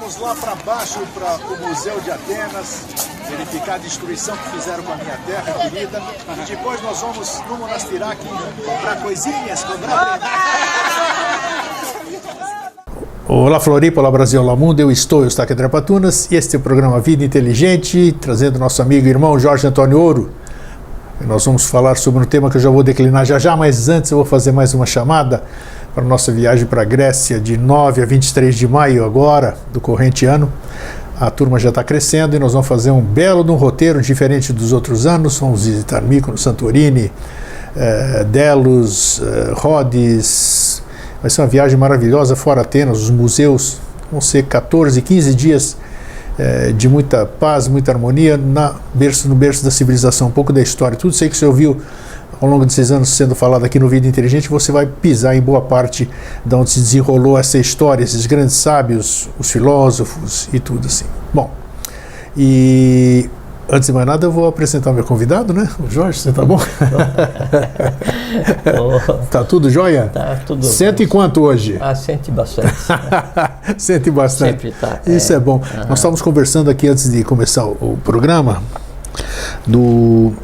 Vamos lá para baixo, para o Museu de Atenas, verificar a destruição que fizeram com a minha terra querida. E depois nós vamos no Monastirac comprar coisinhas, comprar... Olá Floripa, olá Brasil, olá Mundo, eu estou aqui André Patunas e este é o programa Vida Inteligente, trazendo nosso amigo e irmão Jorge Antônio Ouro. Nós vamos falar sobre um tema que eu já vou declinar já, mas antes eu vou fazer mais uma chamada para a nossa viagem para a Grécia de 9 a 23 de maio agora, do corrente ano. A turma já está crescendo e nós vamos fazer um belo de um roteiro diferente dos outros anos. Vamos visitar Mykonos, Santorini, Delos, Rhodes. Vai ser uma viagem maravilhosa, fora Atenas, os museus. Vão ser 14, 15 dias de muita paz, muita harmonia no berço da civilização, um pouco da história. Tudo isso aí que você ouviu ao longo desses anos sendo falado aqui no Vida Inteligente, você vai pisar em boa parte de onde se desenrolou essa história, esses grandes sábios, os filósofos e tudo assim. Bom, e antes de mais nada eu vou apresentar o meu convidado, né? O Jorge, você tá bom? Tá tudo jóia? Tá tudo. Sente e quanto hoje? Sente bastante. Sente bastante. Sempre tá. Isso é bom. Nós estávamos conversando aqui antes de começar o programa.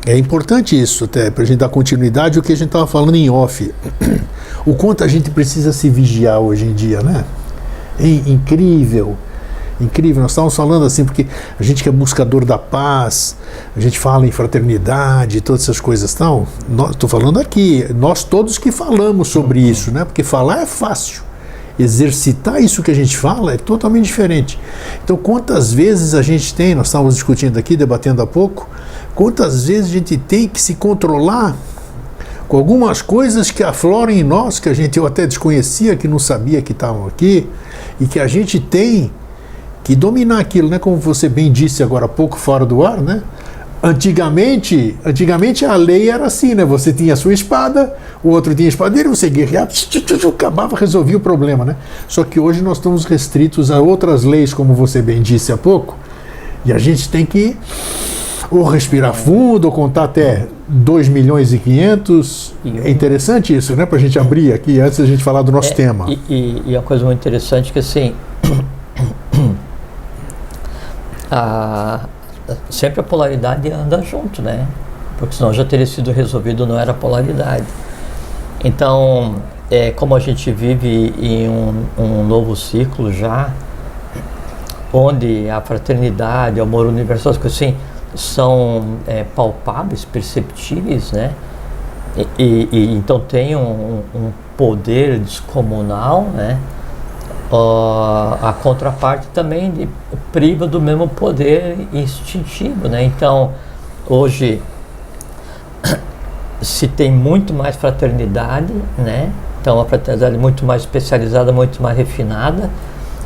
É importante isso, até para a gente dar continuidade ao que a gente estava falando em off. O quanto a gente precisa se vigiar hoje em dia, né? É incrível. Incrível, nós estávamos falando assim, porque a gente que é buscador da paz, a gente fala em fraternidade, todas essas coisas tal. Estou falando aqui, nós todos que falamos sobre isso, né? Porque falar é fácil, exercitar isso que a gente fala é totalmente diferente. Então, quantas vezes a gente tem, nós estávamos discutindo aqui, debatendo há pouco, quantas vezes a gente tem que se controlar com algumas coisas que afloram em nós, que eu até desconhecia, que não sabia que estavam aqui, e que a gente tem que dominar aquilo, né? Como você bem disse agora há pouco, fora do ar, né? Antigamente a lei era assim, né? Você tinha a sua espada, o outro tinha a espada dele, você guerreava, acabava, resolvia o problema, né? Só que hoje nós estamos restritos a outras leis, como você bem disse há pouco, e a gente tem que ou respirar fundo, ou contar até 2 milhões e 500. É interessante isso, né? Para a gente abrir aqui, antes da gente falar do nosso tema. E é uma coisa muito interessante que assim... sempre a polaridade anda junto, né? Porque senão já teria sido resolvido, não era a polaridade. Então, como a gente vive em um novo ciclo já, onde a fraternidade, o amor universal, assim, são palpáveis, perceptíveis, né? E então tem um poder descomunal, né? A contraparte também priva do mesmo poder instintivo, né? Então, hoje se tem muito mais fraternidade, né? Então, a fraternidade é muito mais especializada, muito mais refinada,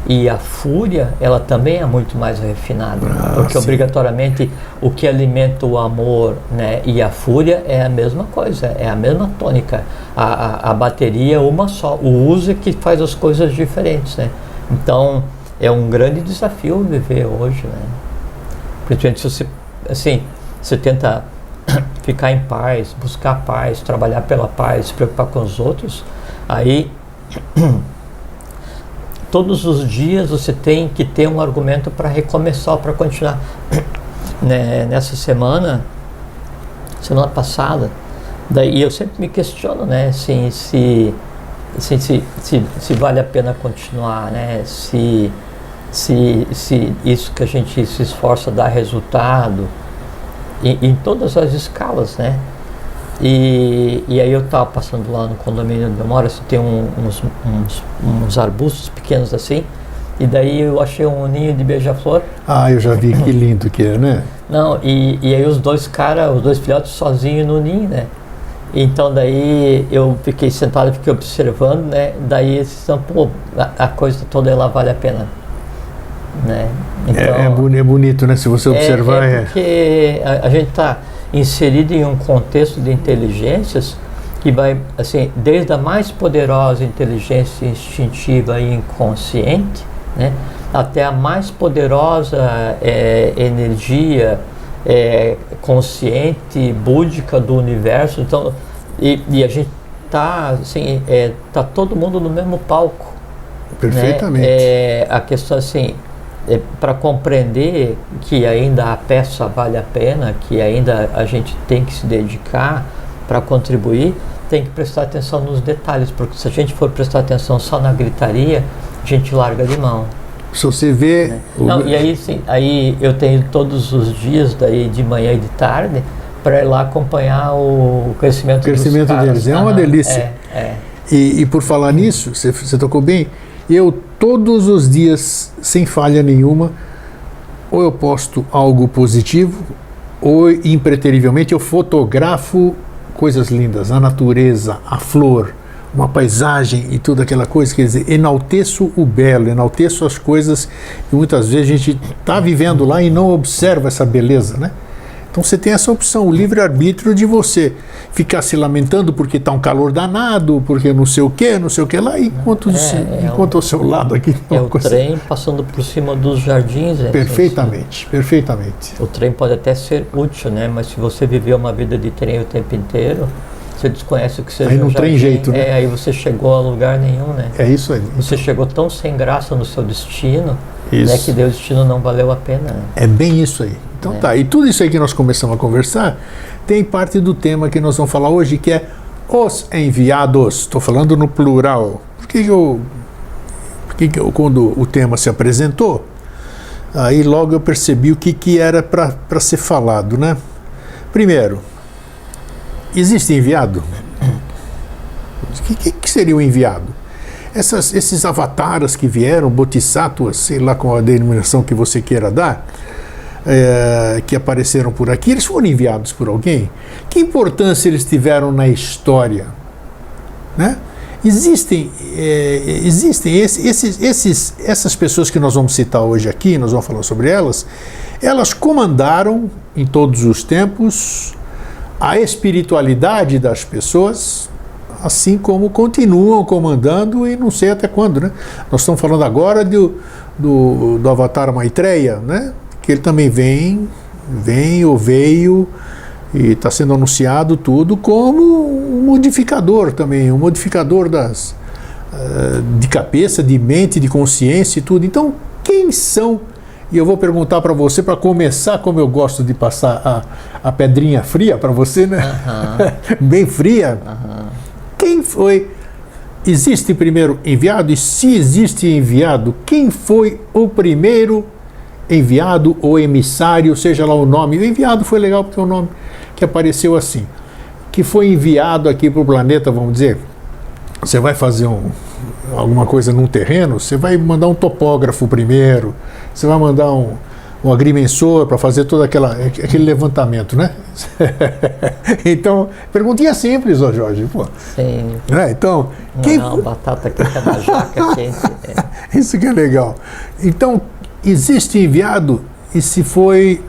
e a fúria, ela também é muito mais refinada, porque sim, obrigatoriamente o que alimenta o amor, né, e a fúria é a mesma coisa, é a mesma tônica. A bateria é uma só, o uso é que faz as coisas diferentes, né? Então é um grande desafio viver hoje, né? Principalmente se você tenta ficar em paz, buscar paz, trabalhar pela paz, se preocupar com os outros, aí todos os dias você tem que ter um argumento para recomeçar, para continuar. Nessa semana passada, daí eu sempre me questiono, né, assim, se vale a pena continuar, né, se isso que a gente se esforça dá resultado em todas as escalas, né. E aí eu estava passando lá no condomínio onde eu moro, assim, tem uns arbustos pequenos assim, e daí eu achei um ninho de beija-flor. Eu já vi, que lindo que é, né? Não, e aí os dois filhotes sozinhos no ninho, né? Então daí eu fiquei sentado, fiquei observando, né? Daí eles disseram, pô, a coisa toda ela vale a pena, né? Então, é bonito, né? Se você observar, porque a gente está inserido em um contexto de inteligências que vai, assim, desde a mais poderosa inteligência instintiva e inconsciente, né, até a mais poderosa energia consciente, búdica do universo. Então, e a gente está, assim, tá todo mundo no mesmo palco. Perfeitamente. Né? A questão, assim, para compreender que ainda a peça vale a pena, que ainda a gente tem que se dedicar para contribuir, tem que prestar atenção nos detalhes, porque se a gente for prestar atenção só na gritaria, a gente larga de mão. Se você vê... Né? Não, e aí, sim, aí eu tenho todos os dias, daí de manhã e de tarde, para ir lá acompanhar o crescimento dos caras. Deles. É uma delícia. E por falar nisso, você tocou bem, eu todos os dias, sem falha nenhuma, ou eu posto algo positivo, ou impreterivelmente eu fotografo coisas lindas, a natureza, a flor, uma paisagem e toda aquela coisa, quer dizer, enalteço o belo, enalteço as coisas que muitas vezes a gente está vivendo lá e não observa essa beleza, né? Então você tem essa opção, o livre-arbítrio de você ficar se lamentando porque está um calor danado, porque não sei o que lá, enquanto ao seu lado aqui... o trem passando por cima dos jardins. Perfeitamente, perfeitamente. O trem pode até ser útil, né? Mas se você viver uma vida de trem o tempo inteiro, você desconhece o que seja aí não tem jeito, né? Aí você chegou a lugar nenhum, né? É isso aí. Você chegou tão sem graça no seu destino, né, que o destino não valeu a pena. Né? É bem isso aí. Então tá, e tudo isso aí que nós começamos a conversar tem parte do tema que nós vamos falar hoje, que é os enviados. Estou falando no plural. Por que eu, quando o tema se apresentou, aí logo eu percebi o que era para ser falado, né? Primeiro, existe enviado? O que seria o enviado? Esses avatares que vieram, bodhisattvas, sei lá qual a denominação que você queira dar, que apareceram por aqui, eles foram enviados por alguém? Que importância eles tiveram na história? Né? Existem essas pessoas que nós vamos citar hoje aqui, nós vamos falar sobre elas comandaram em todos os tempos a espiritualidade das pessoas, assim como continuam comandando e não sei até quando, né? Nós estamos falando agora do Avatar Maitreya, né? Que ele também veio e está sendo anunciado tudo como um modificador também, um modificador de cabeça, de mente, de consciência e tudo. Então, quem são? E eu vou perguntar para você, para começar, como eu gosto de passar a pedrinha fria para você, né? Bem fria. Quem foi? Existe primeiro enviado? E se existe enviado, quem foi o primeiro enviado ou emissário, seja lá o nome? O enviado foi legal porque é o nome que apareceu assim. Que foi enviado aqui para o planeta, vamos dizer. Você vai fazer alguma coisa num terreno, você vai mandar um topógrafo primeiro, você vai mandar um agrimensor para fazer todo aquele levantamento, né? Então, perguntinha simples, ó Jorge. Pô. Sim. Então, não, batata aqui é da jaca quente. Isso que é legal. Então, existe enviado, e se foi...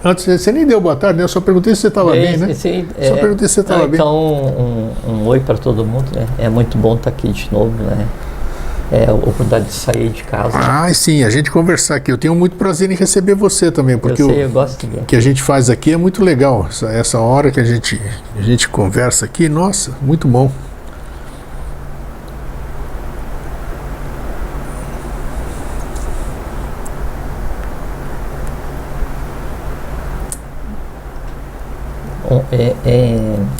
Antes, você nem deu boa tarde, né? Eu só perguntei se você estava bem, né? Sim, só perguntei se você estava bem. Então, um oi para todo mundo, né? É muito bom estar aqui de novo, né? É a oportunidade de sair de casa. Ah, sim, a gente conversar aqui. Eu tenho muito prazer em receber você também, porque eu gosto de... o que a gente faz aqui é muito legal. Essa hora que a gente conversa aqui, nossa, muito bom.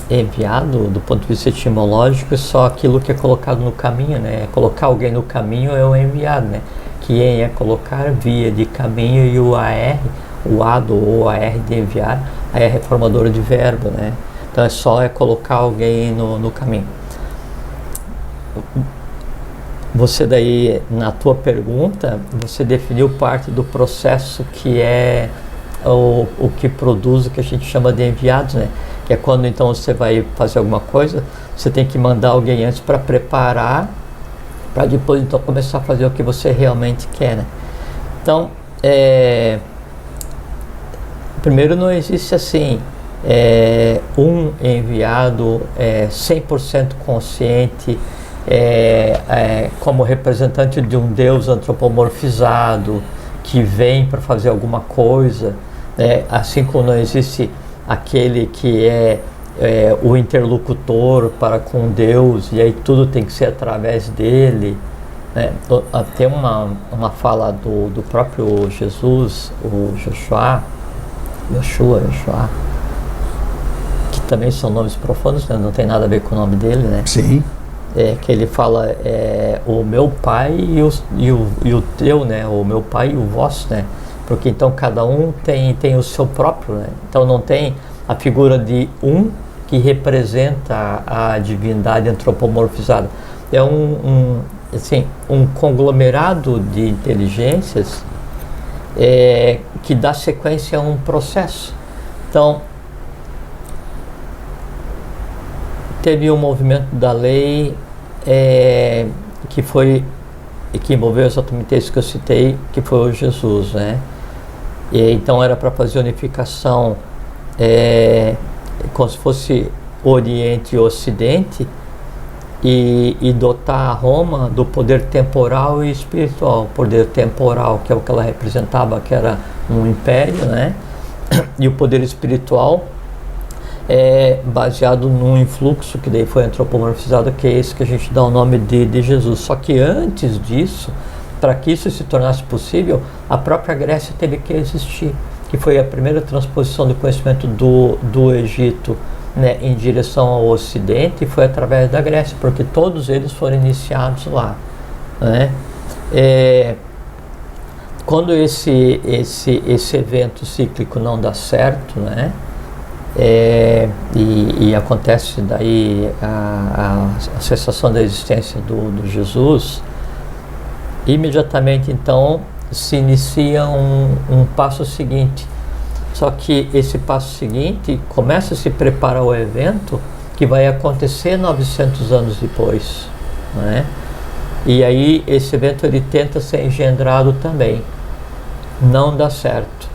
Enviado, do ponto de vista etimológico, é só aquilo que é colocado no caminho, né? Colocar alguém no caminho é o enviado, né? Que é colocar via de caminho, e o AR, o ADO ou AR de enviar, aí é reformadora de verbo, né? Então é colocar alguém no caminho. Você daí, na tua pergunta, você definiu parte do processo que é o que produz o que a gente chama de enviados, né? Que é quando então você vai fazer alguma coisa, você tem que mandar alguém antes para preparar, para depois então começar a fazer o que você realmente quer, né? Então, primeiro não existe assim um enviado 100% consciente, como representante de um Deus antropomorfizado que vem para fazer alguma coisa, né? Assim como não existe aquele que é o interlocutor para com Deus, e aí tudo tem que ser através dele, Tem uma fala do próprio Jesus, o Joshua, que também são nomes profanos, né? Não tem nada a ver com o nome dele, né? Sim. Que ele fala o meu pai e o teu, né? O meu pai e o vosso, né? Porque então cada um tem o seu próprio, né? Então não tem a figura de um que representa a divindade antropomorfizada. É um conglomerado de inteligências que dá sequência a um processo. Então, teve um movimento da lei que envolveu exatamente isso que eu citei, que foi o Jesus, né? E então era para fazer unificação como se fosse Oriente e Ocidente, e dotar a Roma do poder temporal e espiritual. O poder temporal, que é o que ela representava, que era um império, né? E o poder espiritual baseado num influxo que daí foi antropomorfizado, que é esse que a gente dá o nome de Jesus. Só que antes disso, para que isso se tornasse possível, a própria Grécia teve que existir, que foi a primeira transposição do conhecimento do Egito, né, em direção ao Ocidente, e foi através da Grécia, porque todos eles foram iniciados lá, né? Quando esse evento cíclico não dá certo, né, e acontece daí a cessação da existência do Jesus, imediatamente então se inicia um passo seguinte. Só que esse passo seguinte começa a se preparar o evento que vai acontecer 900 anos depois, né? E aí esse evento ele tenta ser engendrado também, não dá certo,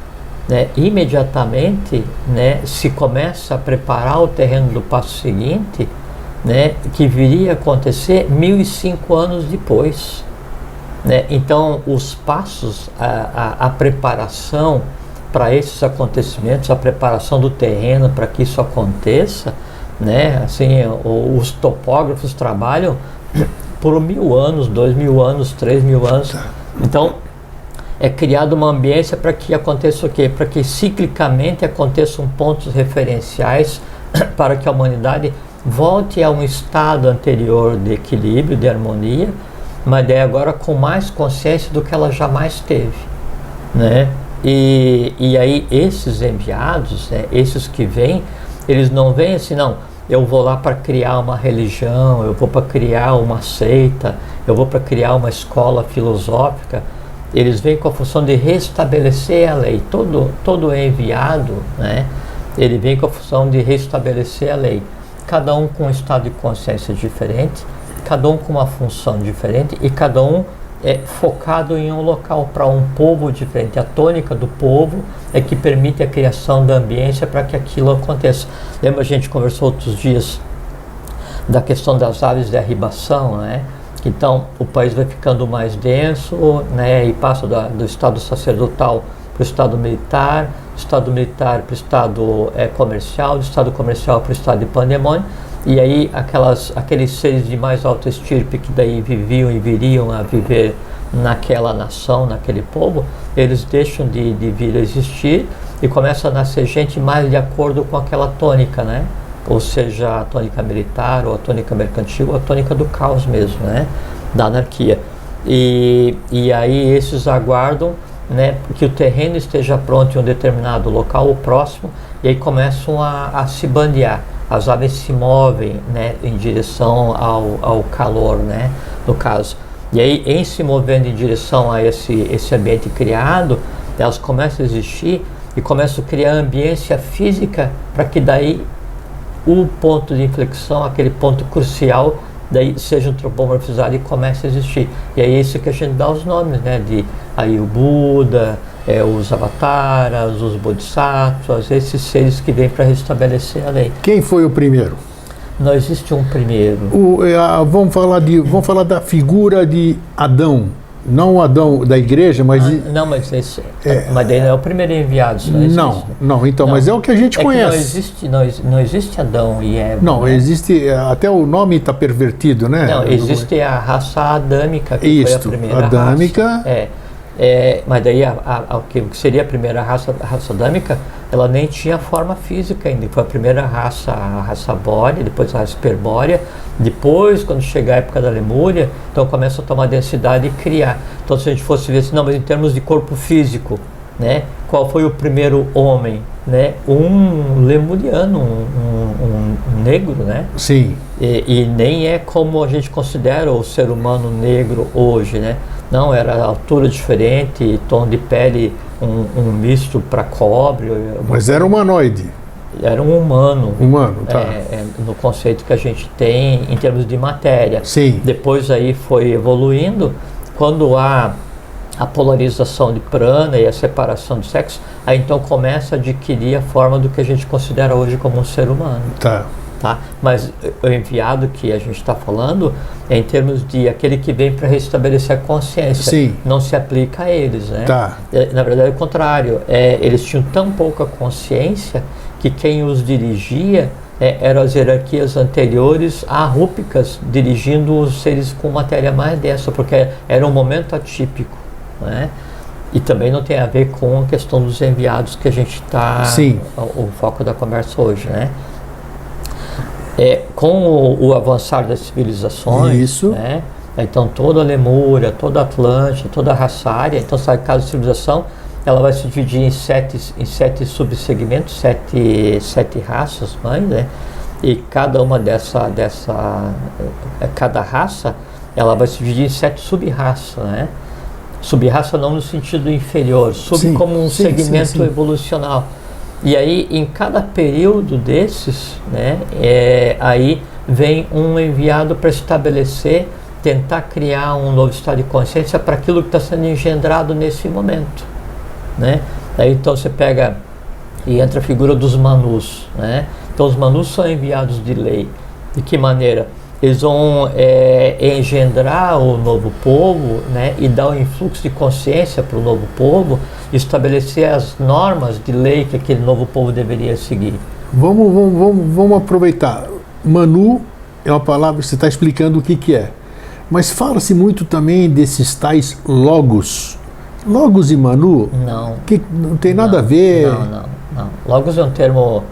né? Imediatamente, né, se começa a preparar o terreno do passo seguinte, né, que viria a acontecer 1005 anos depois, né? Então os passos, a preparação para esses acontecimentos, a preparação do terreno para que isso aconteça, né? Assim, os topógrafos trabalham por 1000 anos, 2000 anos, 3000 anos. Então, é criada uma ambiência para que aconteça o quê? Para que ciclicamente aconteçam pontos referenciais para que a humanidade volte a um estado anterior de equilíbrio, de harmonia, mas daí agora com mais consciência do que ela jamais teve, né? E aí esses enviados, né, esses que vêm, eles não vêm assim, não, eu vou lá para criar uma religião, eu vou para criar uma seita, eu vou para criar uma escola filosófica. Eles vêm com a função de restabelecer a lei. Todo enviado, né, ele vem com a função de restabelecer a lei. Cada um com um estado de consciência diferente, cada um com uma função diferente e cada um focado em um local, para um povo diferente. A tônica do povo é que permite a criação da ambiência para que aquilo aconteça. Lembra, a gente conversou outros dias da questão das áreas de arribação, né? Então o país vai ficando mais denso, né? E passa do estado sacerdotal para o estado militar, do estado militar para o estado comercial, do estado comercial para o estado de pandemônio. E aí aqueles seres de mais alta estirpe que daí viviam e viriam a viver naquela nação, naquele povo, eles deixam de vir a existir e começa a nascer gente mais de acordo com aquela tônica, né? Ou seja, a tônica militar, ou a tônica mercantil, ou a tônica do caos mesmo, né? Da anarquia. E aí esses aguardam, né, que o terreno esteja pronto em um determinado local ou próximo, e aí começam a se bandear. As aves se movem, né, em direção ao calor, né, no caso. E aí, em se movendo em direção a esse ambiente criado, elas começam a existir e começam a criar ambiência física para que daí o ponto de inflexão, aquele ponto crucial, daí seja antropomorfizado e comece a existir. E aí é isso que a gente dá os nomes, né, de aí o Buda, os avataras, os bodhisattvas, esses seres que vêm para restabelecer a lei. Quem foi o primeiro? Não existe um primeiro. Vamos falar da figura de Adão. Não o Adão da igreja, mas... Não, mas mas daí não é o primeiro enviado. Isso não, então, mas é o que a gente conhece. Que não existe Adão e Eva. Não, né? Existe, até o nome está pervertido, né? Não, existe a raça adâmica, que foi a primeira adâmica. raça. Mas daí o que seria a primeira raça, a raça adâmica, ela nem tinha forma física ainda. Foi a primeira raça, a raça bórea, depois a raça hiperbórea. Depois, quando chegar a época da Lemúria, então começa a tomar densidade e criar. Então, se a gente fosse ver assim, não, mas em termos de corpo físico, né? Qual foi o primeiro homem? Né? Um lemuriano, um negro, né? Sim. E nem é como a gente considera o ser humano negro hoje, né? Não, era altura diferente, tom de pele, um misto para cobre. Mas era humanoide. Era um humano. Humano, tá. No conceito que a gente tem em termos de matéria. Sim. Depois aí foi evoluindo, quando há a polarização de prana e a separação de sexo, aí então começa a adquirir a forma do que a gente considera hoje como um ser humano. Tá. Mas o enviado que a gente está falando é em termos de aquele que vem para restabelecer a consciência. Sim. Não se aplica a eles, né? Tá. Na verdade é o contrário. Eles tinham tão pouca consciência que quem os dirigia eram as hierarquias anteriores arrúpicas, dirigindo os seres com matéria mais densa, porque era um momento atípico, né? E também não tem a ver com a questão dos enviados que a gente está... Sim. O foco da conversa hoje, né? Com o avançar das civilizações, isso. Né? Então toda a Lemúria, toda a Atlântida, toda a raça ária, então cada civilização ela vai se dividir em sete subsegmentos, sete raças mães, né? E cada uma cada raça ela vai se dividir em 7 sub-raças, né? Sub-raça não no sentido inferior, como um segmento evolucional. E aí, em cada período desses, né, aí vem um enviado para estabelecer, tentar criar um novo estado de consciência para aquilo que está sendo engendrado nesse momento, né? Aí então você pega e entra a figura dos manus, né? Então os manus são enviados de lei. De que maneira? Eles vão engendrar o novo povo, né, e dar um influxo de consciência para o novo povo, estabelecer as normas de lei que aquele novo povo deveria seguir. Vamos aproveitar. Manu é uma palavra que você está explicando o que é. Mas fala-se muito também desses tais logos. Logos e Manu? Não. Que não tem nada a ver. Não. Logos é um termo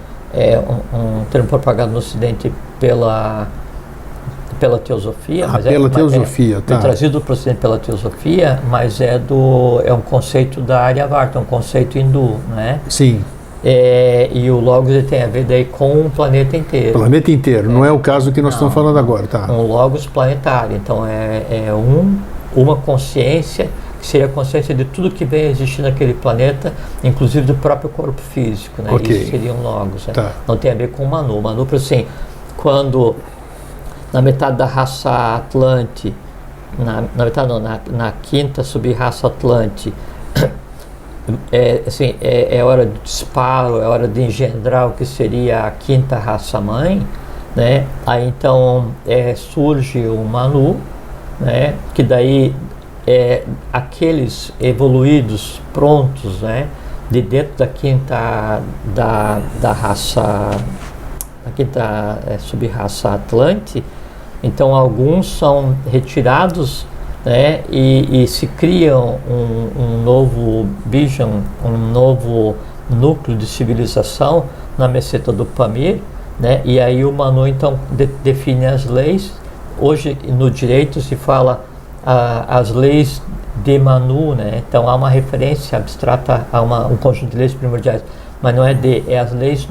propagado no Ocidente pela teosofia, mas teosofia, tá. Trazido para o Ocidente pela teosofia, mas é um conceito da Aryavarta, um conceito hindu, né? Sim. E o Logos ele tem a ver daí com o planeta inteiro. Planeta inteiro, não é o caso que nós estamos falando agora, tá? Um Logos planetário, então uma consciência que seria a consciência de tudo que vem a existir naquele planeta, inclusive do próprio corpo físico, né? Okay. Isso seria um Logos. Né? Tá. Não tem a ver com o Manu. Manu, assim, quando na metade da raça Atlante, na quinta sub-raça Atlante, é hora de disparo, é hora de engendrar o que seria a quinta raça mãe, né? Aí então surge o Manu, né? Que daí aqueles evoluídos prontos, né? De dentro da quinta da raça, da quinta sub-raça Atlante. Então alguns são retirados, né, e se cria um novo Bijan, um novo núcleo de civilização na meseta do Pamir, né, e aí o Manu então define as leis. Hoje no direito se fala as leis de Manu, né, então há uma referência abstrata a um conjunto de leis primordiais. Mas não é as leis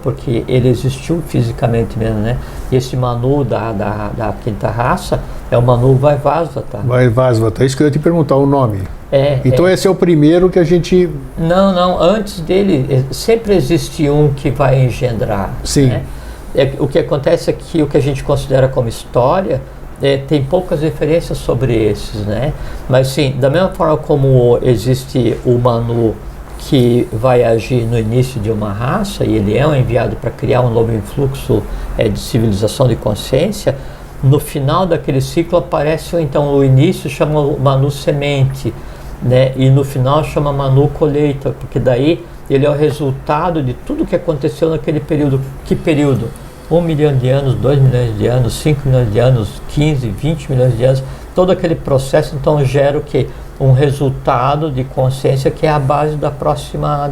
porque ele existiu fisicamente mesmo, né? E esse Manu da quinta raça é o Manu Vaivasvata. Vaivasvata, é isso que eu ia te perguntar, o nome. Então esse é o primeiro que a gente... Não, antes dele sempre existe um que vai engendrar. Sim. Né? O que acontece é que o que a gente considera como história tem poucas referências sobre esses, né? Mas sim, da mesma forma como existe o Manu que vai agir no início de uma raça, e ele é um enviado para criar um novo influxo de civilização de consciência, No final daquele ciclo aparece então o início chama Manu semente, né? E no final chama Manu colheita, porque daí ele é o resultado de tudo que aconteceu naquele período. Que período? 1 milhão de anos, 2 milhões de anos, 5 milhões de anos, 15, 20 milhões de anos, todo aquele processo então gera o quê? Um resultado de consciência que é a base da próxima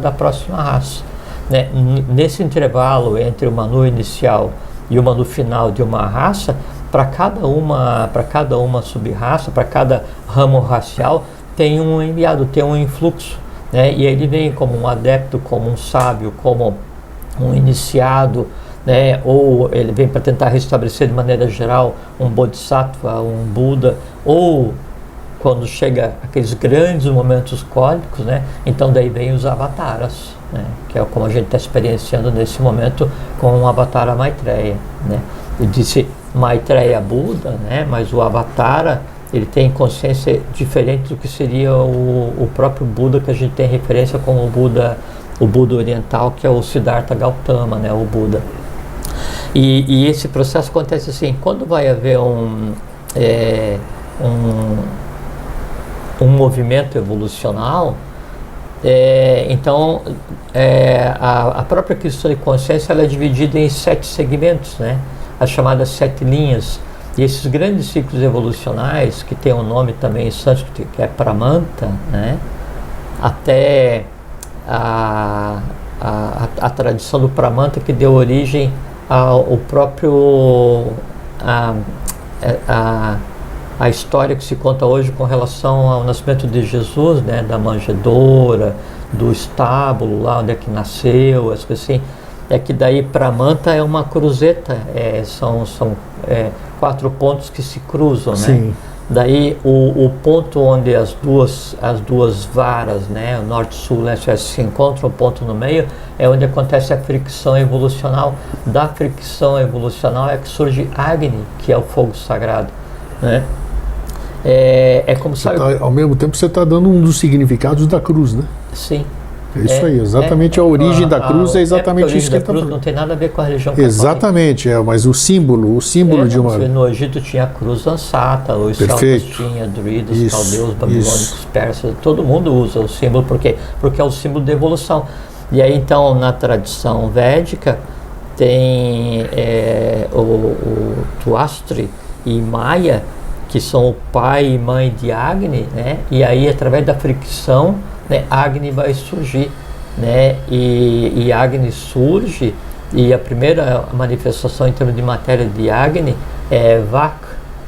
raça, né? Nesse intervalo entre o Manu inicial e o Manu final de uma raça, para cada uma sub-raça, para cada ramo racial, tem um enviado, tem um influxo, né? E ele vem como um adepto, como um sábio, como um iniciado, né? Ou ele vem para tentar restabelecer de maneira geral um Bodhisattva, um Buda, ou quando chega aqueles grandes momentos cósmicos, né? Então daí vem os avataras, né? Que é como a gente está experienciando nesse momento com o Avatara Maitreya, né? Eu disse Maitreya Buda, né? Mas o Avatara ele tem consciência diferente do que seria o próprio Buda, que a gente tem referência como o Buda oriental, que é o Siddhartha Gautama, né? O Buda. E esse processo acontece assim, quando vai haver um movimento evolucional, então a própria questão de consciência ela é dividida em 7 segmentos, né? As chamadas 7 linhas. E esses grandes ciclos evolucionais, que tem um nome também em sânscrito, que é Pramanta, né? Até a tradição do Pramanta que deu origem ao próprio a história que se conta hoje com relação ao nascimento de Jesus, né, da manjedoura, do estábulo lá onde é que nasceu, as coisas assim, é que daí Pramanta é uma cruzeta, são 4 pontos que se cruzam, Sim. né? Daí o ponto onde as duas varas, né, o norte, sul, leste, oeste, se encontram, o ponto no meio é onde acontece a fricção evolucional. Da fricção evolucional é que surge Agni, que é o fogo sagrado, né? É como sabe. Ao mesmo tempo você está dando um dos significados da cruz, né? Sim. É isso aí, exatamente a origem da cruz é exatamente isso que está falando. Não tem nada a ver com a religião católica. Exatamente, mas o símbolo de uma... No Egito tinha a cruz ansata, os celtas tinham, druidas, caldeus, babilônicos, persas, todo mundo usa o símbolo, porque é o símbolo da evolução. E aí então na tradição védica tem o Tuastri e Maya, que são o pai e mãe de Agni, né? E aí através da fricção, né, Agni vai surgir, né? E Agni surge, e a primeira manifestação em termos de matéria de Agni é Vak,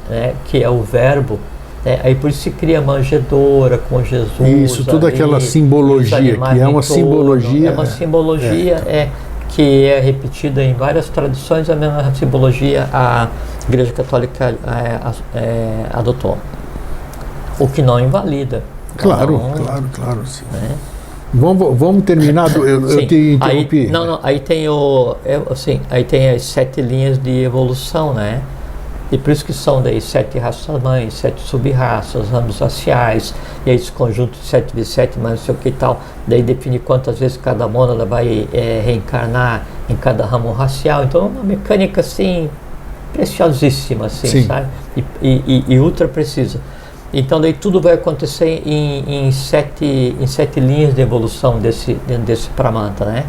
né, que é o verbo, né? Aí por isso se cria a manjedoura com Jesus. Isso, toda aquela simbologia, que é uma simbologia. É uma simbologia que é repetida em várias tradições, a mesma simbologia a Igreja Católica adotou. O que não invalida. Claro. Sim. Né? Vamos terminar. Eu te interrompi. Aí tem aí tem as 7 linhas de evolução, né? E por isso que são daí 7 raças mães, 7 sub-raças, ramos raciais, e aí esse conjunto de 7 vezes 7, mas não sei o que e tal, daí define quantas vezes cada mônada vai reencarnar em cada ramo racial. Então é uma mecânica assim preciosíssima, assim, Sim. sabe? E ultra precisa. Então daí tudo vai acontecer em 7 linhas de evolução dentro desse Pramanta, né?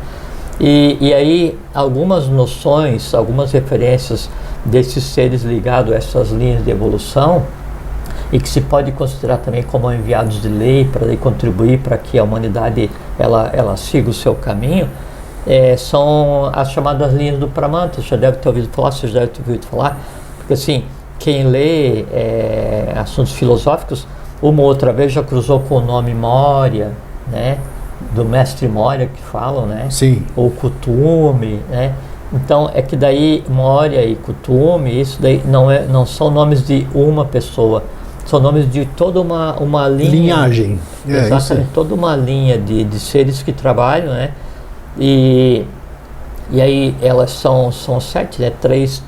E aí algumas noções, algumas referências desses seres ligados a essas linhas de evolução, e que se pode considerar também como enviados de lei para contribuir para que a humanidade ela siga o seu caminho, são as chamadas linhas do Pramanta. Você já deve ter ouvido falar, porque assim, quem lê assuntos filosóficos, uma ou outra vez já cruzou com o nome Moria, né? Do mestre Moria que falam, né? Sim. Ou Kutume, né? Então é que daí Moria e Kutume, isso daí não são nomes de uma pessoa, são nomes de toda uma linha. Linhagem. Exatamente, toda uma linha de seres que trabalham, né? E aí elas são 7, né? 3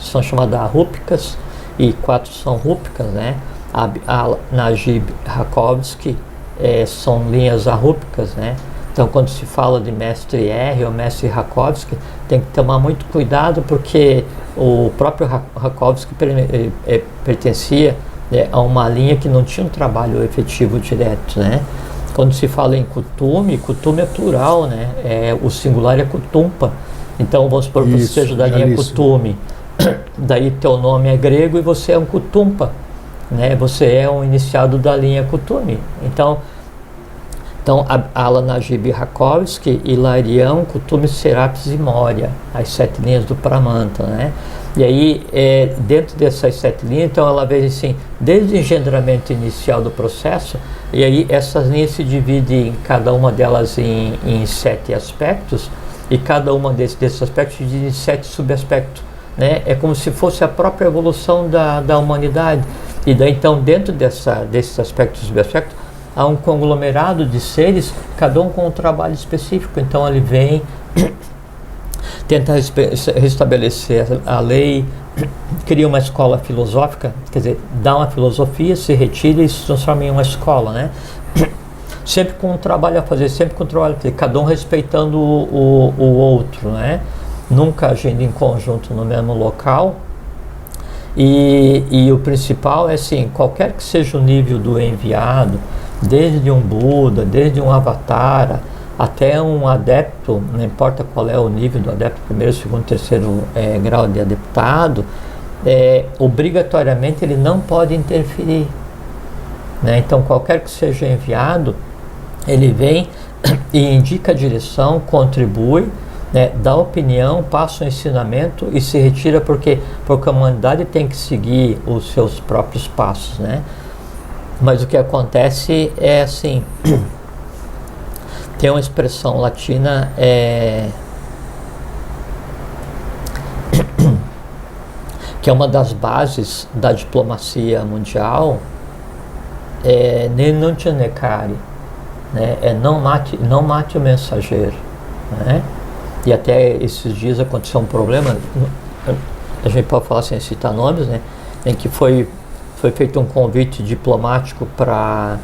são chamadas rúpicas e 4 são rúpicas, né? A Najib Rakovsky são linhas arrúpicas, né? Então, quando se fala de mestre R ou mestre Rakovsky, tem que tomar muito cuidado, porque o próprio Rakovsky pertencia, né, a uma linha que não tinha um trabalho efetivo direto, né? Quando se fala em kutume, kutume é plural, né? O singular é kutumpa. Então, vamos supor que você seja da linha kutume, daí teu nome é grego e você é um kutumpa, né? Você é um iniciado da linha kutume. Então Ala Najib Rakovsky, Hilarião, Kutume, Serapis e Moria, as 7 linhas do Pramanta, né? E aí, dentro dessas 7 linhas, então ela vê assim, desde o engendramento inicial do processo, e aí essas linhas se dividem, cada uma delas em 7 aspectos, e cada uma desses aspectos se divide em 7 subaspectos, né? É como se fosse a própria evolução da humanidade. E daí, então, dentro desses aspectos e subaspectos, há um conglomerado de seres, cada um com um trabalho específico. Então ele vem, tenta restabelecer a lei, cria uma escola filosófica, quer dizer, dá uma filosofia, se retira e se transforma em uma escola, né? Sempre com um trabalho a fazer, sempre com um trabalho a fazer, cada um respeitando o outro, né? Nunca agindo em conjunto no mesmo local. E o principal é assim, qualquer que seja o nível do enviado, desde um Buda, desde um Avatara, até um adepto, não importa qual é o nível do adepto, primeiro, segundo, terceiro grau de adeptado, obrigatoriamente ele não pode interferir, né? Então, qualquer que seja enviado, ele vem e indica a direção, contribui, né, dá opinião, passa o ensinamento e se retira, porque a humanidade tem que seguir os seus próprios passos, né? Mas o que acontece é assim, tem uma expressão latina, que é uma das bases da diplomacia mundial, non te necare, né? Não mate o mensageiro, né? E até esses dias aconteceu um problema, a gente pode falar sem citar nomes, né? Em que foi feito um convite diplomático para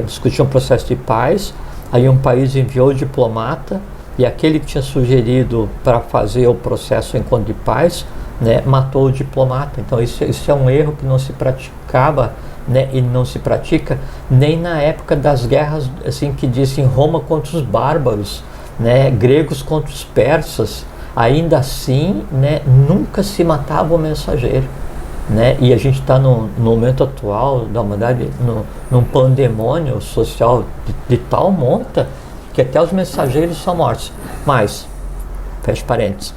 discutir um processo de paz. Aí um país enviou o diplomata, e aquele que tinha sugerido para fazer o processo em encontro de paz, né, matou o diplomata. Então isso é um erro que não se praticava, né, e não se pratica nem na época das guerras, assim, que dizem Roma contra os bárbaros, né, gregos contra os persas. Ainda assim, né, nunca se matava o mensageiro, né? E a gente está no momento atual da humanidade, num pandemônio social de tal monta que até os mensageiros são mortos. Mas, fecha parênteses,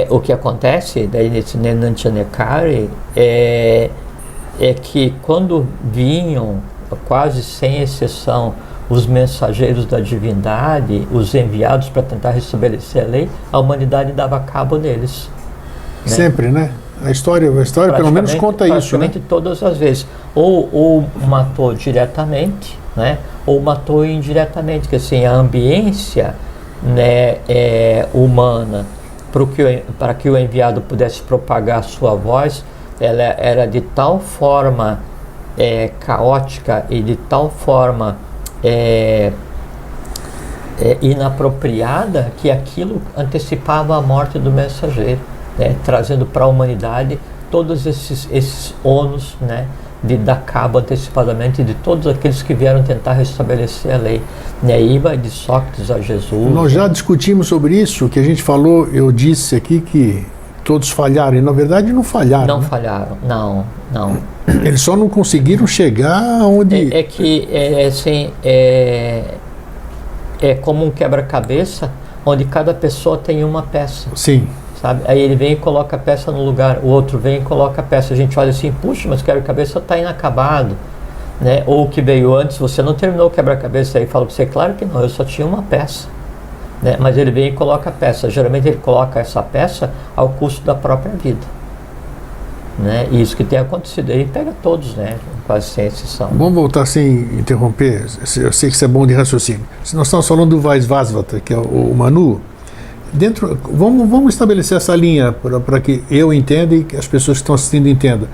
o que acontece daí nesse Nenantianekari é que quando vinham, quase sem exceção, os mensageiros da divindade, os enviados para tentar restabelecer a lei, a humanidade dava cabo neles, né? Sempre, né? A história pelo menos conta isso, né? Praticamente todas as vezes. Ou matou diretamente, né? Ou matou indiretamente, que assim, a ambiência, né, humana, para que o enviado pudesse propagar a sua voz, ela era de tal forma caótica e de tal forma inapropriada, que aquilo antecipava a morte do mensageiro, né, trazendo para a humanidade todos esses ônus, né, de dar cabo antecipadamente de todos aqueles que vieram tentar restabelecer a lei. E aí vai de Sócrates a Jesus. Nós já discutimos sobre isso, que a gente falou, eu disse aqui que todos falharam, e na verdade não falharam. Não, né? falharam, não. Eles só não conseguiram chegar onde... É como um quebra-cabeça, onde cada pessoa tem uma peça. Sim. Sabe? Aí ele vem e coloca a peça no lugar, o outro vem e coloca a peça. A gente olha assim, puxa, mas o quebra-cabeça está inacabado, né? Ou o que veio antes, você não terminou o quebra-cabeça. Aí fala para você, claro que não, eu só tinha uma peça, né? Mas ele vem e coloca a peça. Geralmente ele coloca essa peça ao custo da própria vida, né? E isso que tem acontecido. Ele pega todos, né? Quase sem exceção. Vamos voltar sem interromper. Eu sei que isso é bom de raciocínio. Se nós estamos falando do Vaisvasvata, que é o Manu, vamos estabelecer essa linha para que eu entenda e que as pessoas que estão assistindo entendam.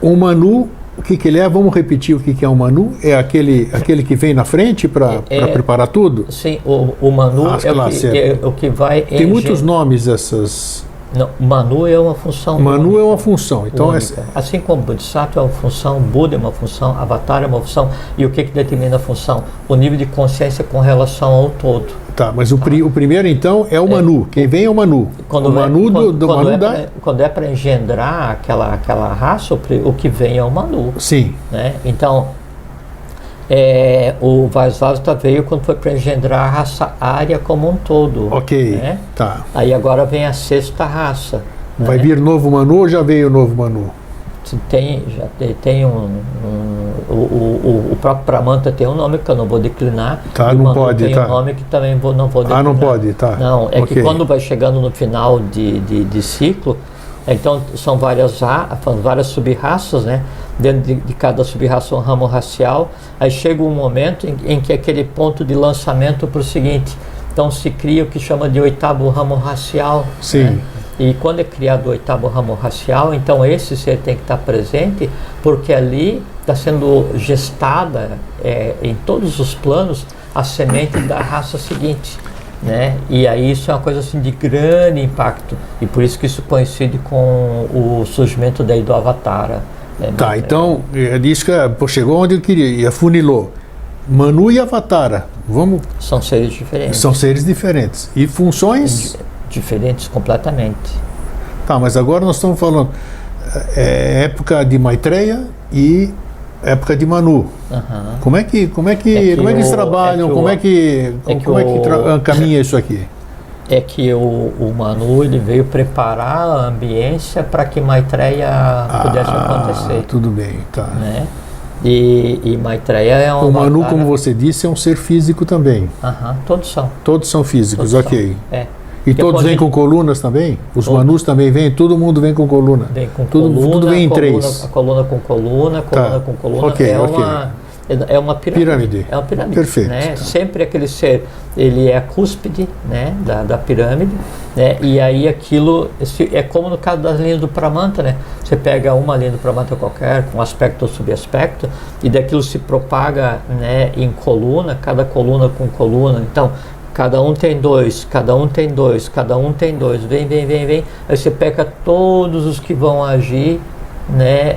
O Manu O que ele é? Vamos repetir o que é o Manu? É aquele que vem na frente para preparar tudo? Sim, o Manu é o que vai... Tem muitos nomes essas... Não, Manu é uma função. Manu única, é uma função. Então assim como Bodhisattva é uma função, Buda é uma função, Avatar é uma função. E o que determina a função? O nível de consciência com relação ao todo. Tá, mas o primeiro então é o Manu. Quem vem é o Manu. Quando é para engendrar aquela raça, o que vem é o Manu. Sim. Né? Então, o Vaisvasata veio quando foi para engendrar a raça ária como um todo. Ok, né? tá. Aí agora vem a sexta raça. Vai vir novo Manu ou já veio o novo Manu? Tem o próprio Pramanta tem um nome que eu não vou declinar. Tá, e o não Manu pode, tem tá. um nome que também não vou declinar. Ah, não pode, tá. Não, que quando vai chegando no final de ciclo, então são várias sub-raças, né? Dentro de cada sub-raça um ramo racial. Aí chega um momento em que aquele ponto de lançamento para o seguinte. Então se cria o que chama de oitavo ramo racial. Sim. Né? E quando é criado o oitavo ramo racial, então esse ser tem que estar presente, porque ali está sendo gestada em todos os planos a semente da raça seguinte. Né? E aí isso é uma coisa assim de grande impacto, e por isso que isso coincide com o surgimento daí do Avatara. Tá, então diz que chegou onde eu queria e afunilou. Manu e Avatara, vamos. São seres diferentes. São seres diferentes e funções diferentes completamente. Tá, mas agora nós estamos falando época de Maitreya e época de Manu. Como é que eles trabalham? Como é que caminha isso aqui? É que o Manu ele veio preparar a ambiência para que Maitreya pudesse acontecer. Tudo bem, tá. Né? E Maitreya é um. O Manu, como você disse, é um ser físico também. Todos são. Todos são físicos, todos ok. São. E todos vêm com colunas também? Os Manus também vêm? Todo mundo vem com coluna? Vem com coluna. Tudo vem em três? A coluna com coluna, coluna com coluna. É uma pirâmide. É uma pirâmide. Perfeito. Né? Tá. Sempre aquele ser, ele é a cúspide, né, da pirâmide, né? E aí aquilo, é como no caso das linhas do Pramanta, né? Você pega uma linha do Pramanta qualquer, com aspecto ou subaspecto, e daquilo se propaga, né, em coluna, cada coluna com coluna. Então, cada um tem dois, cada um tem dois, cada um tem dois, vem. Aí você pega todos os que vão agir, né,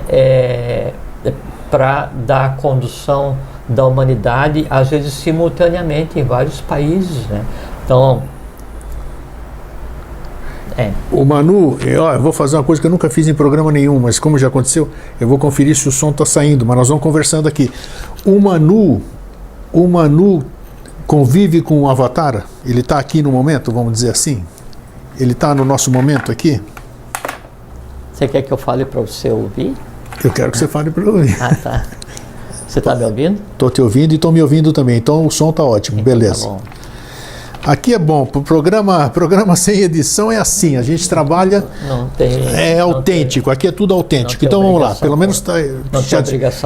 para dar a condução da humanidade, às vezes simultaneamente em vários países, né? Então, o Manu, eu vou fazer uma coisa que eu nunca fiz em programa nenhum, mas como já aconteceu, eu vou conferir se o som está saindo, mas nós vamos conversando aqui. O Manu convive com o Avatara? Ele está aqui no momento, vamos dizer assim? Ele está no nosso momento aqui? Você quer que eu fale para você ouvir? Eu quero que você fale para eu ouvir. Tá. Você está me ouvindo? Estou te ouvindo e estou me ouvindo também. Então o som está ótimo, então, beleza. Tá bom. Aqui é bom, o programa sem edição é assim, a gente trabalha, autêntico, aqui é tudo autêntico. Então vamos lá, pelo menos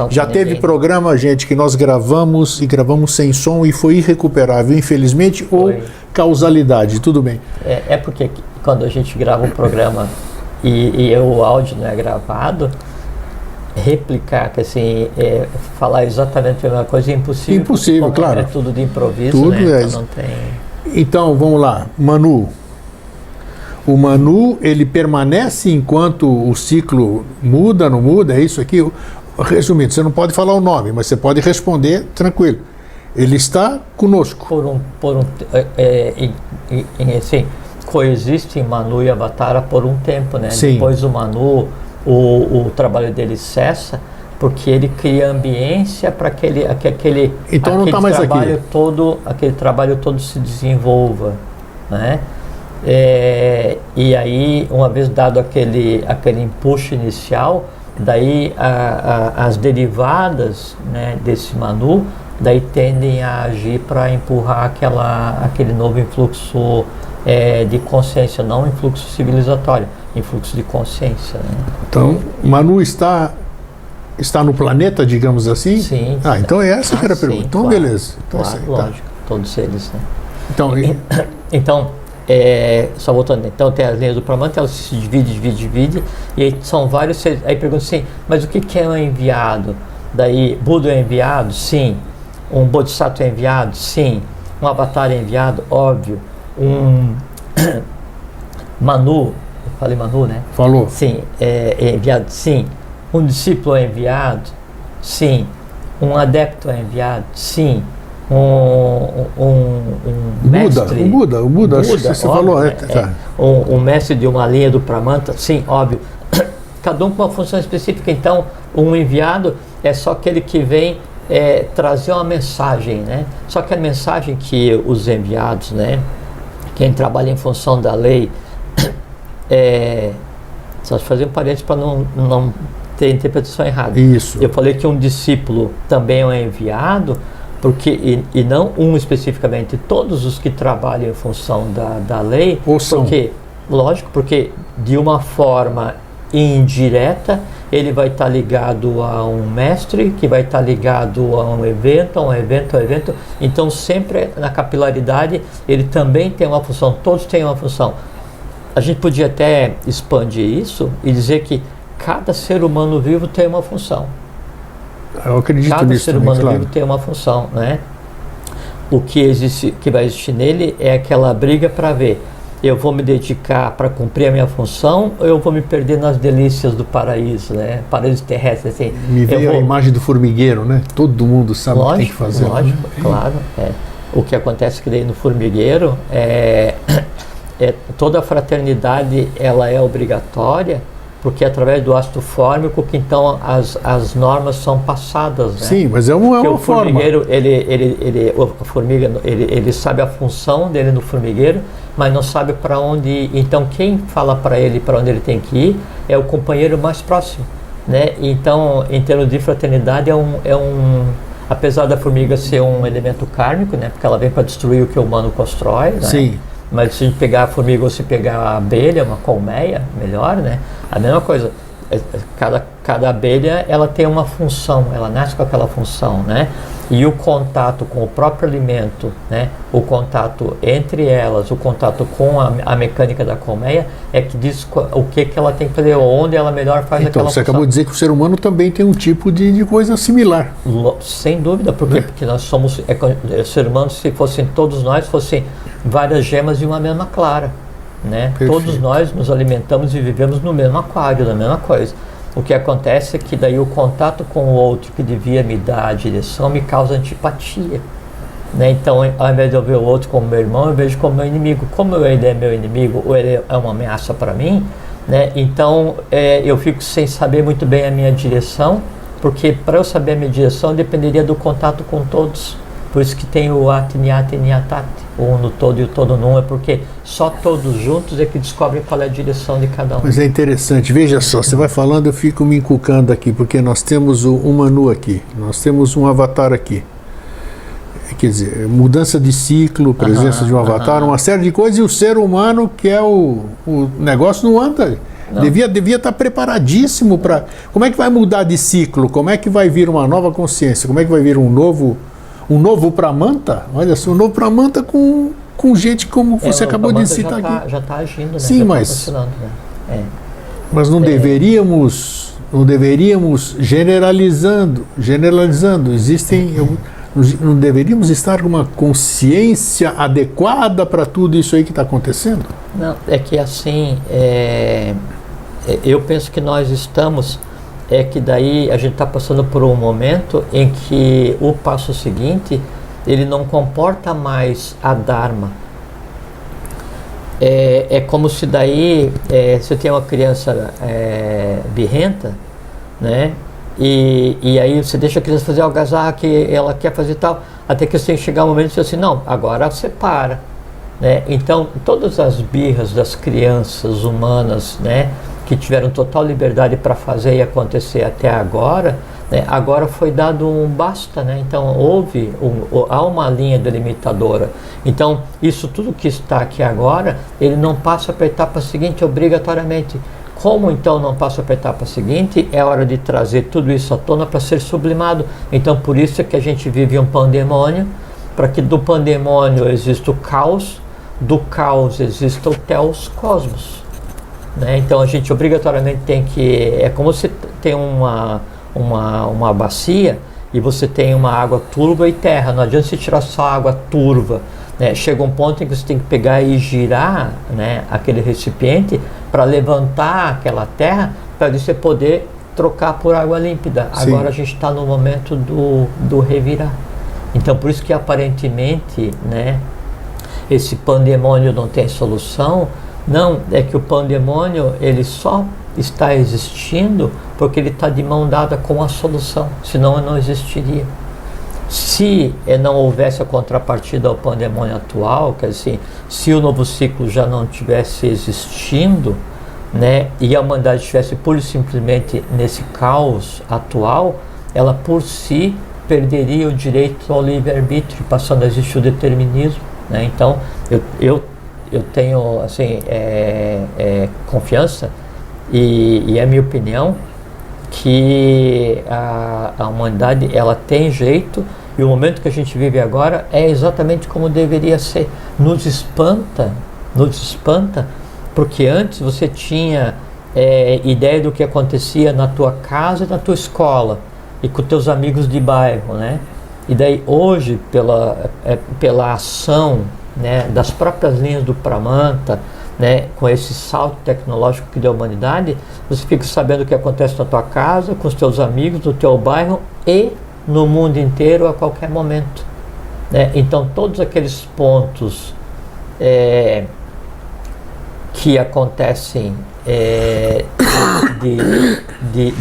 já teve programa, gente, que nós gravamos sem som e foi irrecuperável, infelizmente, ou causalidade, tudo bem. É porque quando a gente grava um programa e o áudio não é gravado, replicar, que assim, falar exatamente a mesma coisa é impossível. Impossível, claro. É tudo de improviso, tudo, né? Então não tem... Então, vamos lá, Manu. O Manu, ele permanece enquanto o ciclo muda, não muda, é isso aqui? Resumindo, você não pode falar o nome, mas você pode responder tranquilo. Ele está conosco. Assim, coexiste Manu e Avatara por um tempo, né? Sim. Depois o Manu, o trabalho dele cessa, porque ele cria ambiência para aquele então não tá mais trabalho aqui. Aquele trabalho todo se desenvolva, né? E aí, uma vez dado aquele empuxo inicial, daí as derivadas, né, desse Manu, daí tendem a agir para empurrar aquele novo influxo de consciência, não influxo civilizatório, influxo de consciência, né? Então, Manu está no planeta, digamos assim? Sim. Então é essa que era a pergunta. Então, claro, beleza. Então, claro, lógico, todos eles, né? Então, só voltando, então tem as linhas do Pramanta, elas se divide, e aí são vários. Aí pergunta assim, mas o que é um enviado? Daí, Buda é enviado? Sim. Um Bodhisattva é enviado? Sim. Um Avatar é enviado? Óbvio. Um Manu, eu falei Manu, né? Falou. Sim. É enviado? Sim. Um discípulo é enviado? Sim. Um adepto é enviado? Sim. Um mestre. O Buda, acho que você óbvio, falou. Né? Um mestre de uma linha do Pramanta? Sim, óbvio. Cada um com uma função específica. Então, um enviado é só aquele que vem trazer uma mensagem, né? Só que a mensagem que os enviados, né? Quem trabalha em função da lei, só fazer um parênteses para não ter interpretação errada. Isso. Eu falei que um discípulo também é um enviado, porque, e não um especificamente, todos os que trabalham em função da lei, ou são. Porque, lógico, porque de uma forma indireta ele vai estar ligado a um mestre, que vai estar ligado a um evento, então sempre na capilaridade ele também tem uma função, todos têm uma função. A gente podia até expandir isso e dizer que cada ser humano vivo tem uma função. Eu acredito cada nisso ser também, humano claro. vivo tem uma função, né? O que vai existir nele é aquela briga para ver, eu vou me dedicar para cumprir a minha função ou eu vou me perder nas delícias do paraíso, né? Paraíso terrestre, assim. Me veio a imagem do formigueiro, né? Todo mundo sabe o que tem que fazer. Lógico, né? Claro. O que acontece que daí no formigueiro toda a fraternidade ela é obrigatória, porque é através do ácido fórmico que então as normas são passadas, né? Sim, mas é uma o forma. Formigueiro, a formiga, ele sabe a função dele no formigueiro, mas não sabe para onde ir. Então quem fala para ele para onde ele tem que ir é o companheiro mais próximo, né? Então, em termos de fraternidade, apesar da formiga ser um elemento kármico, né? Porque ela vem para destruir o que o humano constrói, né? Sim. Mas se a gente pegar a formiga ou se pegar a abelha, uma colmeia, melhor, né? A mesma coisa. Cada abelha, ela tem uma função, ela nasce com aquela função, né? E o contato com o próprio alimento, né? O contato entre elas, o contato com a mecânica da colmeia é que diz o que ela tem que fazer, onde ela melhor faz então, aquela função. Então, você acabou de dizer que o ser humano também tem um tipo de coisa similar. Sem dúvida, porque nós somos, ser humano, se fossem todos nós, fossem várias gemas de uma mesma clara, né? Todos nós nos alimentamos e vivemos no mesmo aquário, na mesma coisa. O que acontece é que daí o contato com o outro que devia me dar a direção me causa antipatia, né? Então, ao invés de eu ver o outro como meu irmão, eu vejo como meu inimigo. Como ele é meu inimigo ou ele é uma ameaça para mim, né? Então eu fico sem saber muito bem a minha direção, porque para eu saber a minha direção dependeria do contato com todos. Por isso que tem o Atnyate Nyatate, o um no todo e o todo num, é porque só todos juntos é que descobrem qual é a direção de cada um. Mas é interessante, veja só, você vai falando, eu fico me encucando aqui, porque nós temos um Manu aqui, nós temos um avatar aqui. Quer dizer, mudança de ciclo, presença de um avatar, uma série de coisas, e o ser humano, que é o negócio, não anda. Não. Devia estar preparadíssimo para... Como é que vai mudar de ciclo? Como é que vai vir uma nova consciência? Como é que vai vir um novo Pramanta? Olha só, um novo Pramanta com gente como você acabou de citar aqui. Já está agindo, né? Sim, mas... Né? Mas não deveríamos generalizando, não deveríamos estar com uma consciência adequada para tudo isso aí que está acontecendo? Não, é que assim, eu penso que nós estamos, que daí a gente está passando por um momento em que o passo seguinte, ele não comporta mais a Dharma. É como se daí, você tem uma criança birrenta, né? E aí você deixa a criança fazer algazarra que ela quer fazer tal, até que você tem que chegar um momento e dizer assim, não, agora você para, né? Então, todas as birras das crianças humanas, né, que tiveram total liberdade para fazer e acontecer até agora, né, agora foi dado um basta, né? Então há uma linha delimitadora. Então isso tudo que está aqui agora, ele não passa para a etapa seguinte obrigatoriamente. Como então não passa para a etapa seguinte, é hora de trazer tudo isso à tona para ser sublimado. Então por isso é que a gente vive um pandemônio, para que do pandemônio exista o caos, do caos existe o teos cosmos, né? Então a gente obrigatoriamente tem que... É como se tem uma bacia e você tem uma água turva e terra. Não adianta você tirar só água turva, né? Chega um ponto em que você tem que pegar e girar, né, aquele recipiente para levantar aquela terra para você poder trocar por água límpida. Sim. Agora a gente está no momento do revirar. Então por isso que aparentemente, né, esse pandemônio não tem solução. Não, é que o pandemônio ele só está existindo porque ele está de mão dada com a solução, senão ele não existiria. Se não houvesse a contrapartida ao pandemônio atual, quer dizer, se o novo ciclo já não tivesse existindo, né, e a humanidade estivesse pura e simplesmente nesse caos atual, ela por si perderia o direito ao livre-arbítrio, passando a existir o determinismo, né? Então eu tenho assim, confiança e é minha opinião que a humanidade ela tem jeito, e o momento que a gente vive agora é exatamente como deveria ser. Nos espanta, porque antes você tinha ideia do que acontecia na tua casa e na tua escola e com teus amigos de bairro, né? E daí hoje, pela ação, né, das próprias linhas do Pramanta, né, com esse salto tecnológico que deu a humanidade, você fica sabendo o que acontece na tua casa, com os teus amigos, no teu bairro e no mundo inteiro a qualquer momento, né? Então todos aqueles pontos que acontecem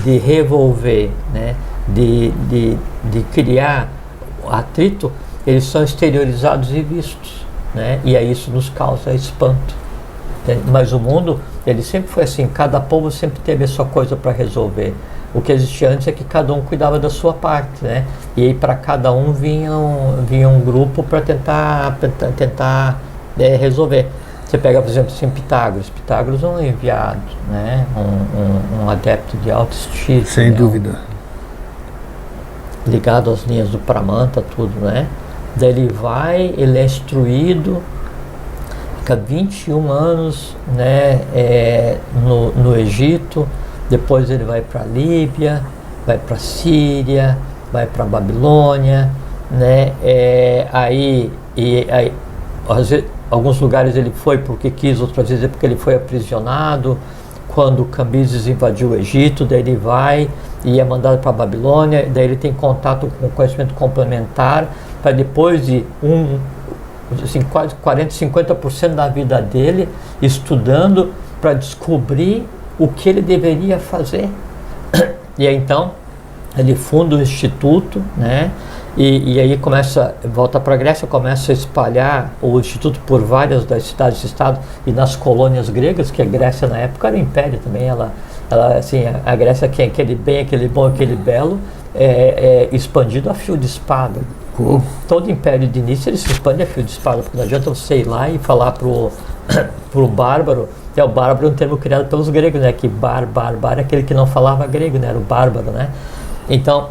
de revolver, né, de criar atrito, eles são exteriorizados e vistos, né? E aí isso nos causa espanto. Mas o mundo, ele sempre foi assim, cada povo sempre teve a sua coisa para resolver. O que existia antes é que cada um cuidava da sua parte, né? E aí para cada um vinha um grupo para tentar resolver. Você pega, por exemplo, assim, Pitágoras. Pitágoras é um enviado, né? Um adepto de alto estilo. Sem dúvida. Ligado às linhas do Pramanta, tudo, né? Daí ele é instruído, fica 21 anos, né, no Egito, depois ele vai para a Líbia, vai para a Síria, vai para a Babilônia, né? Aí às vezes, alguns lugares ele foi porque quis, outras vezes é porque ele foi aprisionado. Quando Cambises invadiu o Egito, daí ele vai e é mandado para a Babilônia, daí ele tem contato com o conhecimento complementar, para depois de assim, quase 40%, 50% da vida dele estudando para descobrir o que ele deveria fazer. E aí então ele funda o instituto, né? E aí volta para a Grécia, começa a espalhar o instituto por várias das cidades-estado e nas colônias gregas, que a Grécia na época era império também. Ela assim, a Grécia, que é aquele bem, aquele bom, aquele belo, expandido a fio de espada. Todo império de início ele se expande a fio de espada, porque não adianta você ir lá e falar pro bárbaro. O bárbaro é um termo criado pelos gregos, né? Que bárbaro é aquele que não falava grego, né? Era o bárbaro, né? Então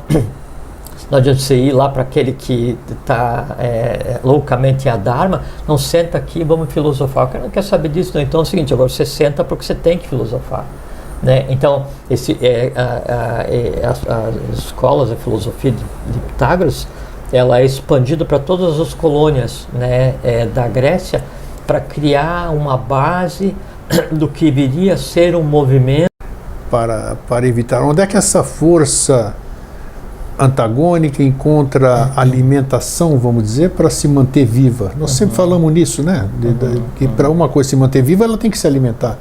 não adianta você ir lá para aquele que está loucamente a Dharma, não senta aqui e vamos filosofar. O cara não quer saber disso, não. Então é o seguinte, agora você senta porque você tem que filosofar, né? Então as escolas, a filosofia de Pitágoras, ela é expandida para todas as colônias, né, da Grécia, para criar uma base do que viria a ser um movimento para evitar. Onde é que essa força antagônica encontra alimentação, vamos dizer, para se manter viva? Nós sempre falamos nisso, né? Que para uma coisa se manter viva, ela tem que se alimentar.